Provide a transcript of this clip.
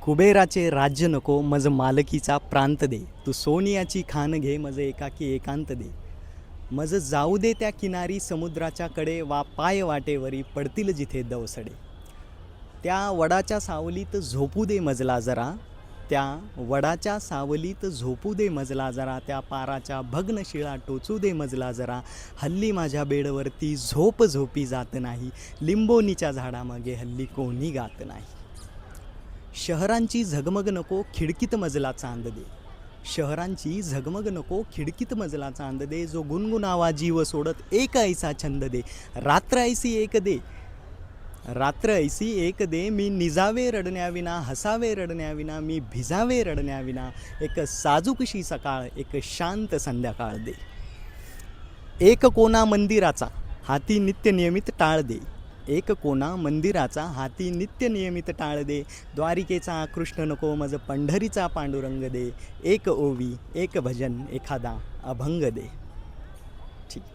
कुबेराचे राज्य नको मज मालकीचा प्रांत दे. तू सोनियाची खान घे मज एकाकी एकांत दे. मज जाऊ दे त्या किनारी समुद्राच्या कडे वा पाय वाटेवरी पडतील जिथे दवसडे. त्या वडाच्या सावलीत झोपू दे मजला जरा. त्या वडाच्या सावलीत झोपू दे मजला जरा. त्या पाराच्या भग्न शिळा टोचू दे मजला जरा. हल्ली माझ्या बेडवरती झोप झोपी जात नाही. लिंबोनीच्या झाडामागे हल्ली कोणी गात नाही. शहरांची झगमग नको खिडकीत मजला चांद दे. शहरांची झगमग नको खिडकीत मजला चांद दे. जो गुणगुणावा जीव सोडत एक ऐसा छंद दे. रात्र ऐसी एक दे. रात्र ऐसी एक दे. मी निजावे रडण्याविना हसावे रडण्याविना मी भिजावे रडण्याविना. एक साजूकशी सकाळ एक शांत संध्याकाळ दे. एक कोना मंदिराचा हाती नित्य नियमित टाळ दे. एक कोना मंदिराचा हाती नित्य नियमित टाळ दे. द्वारिकेचा कृष्ण नको मज पंढरीचा पांडुरंग दे. एक ओवी एक भजन एखादा अभंग दे. ठीक.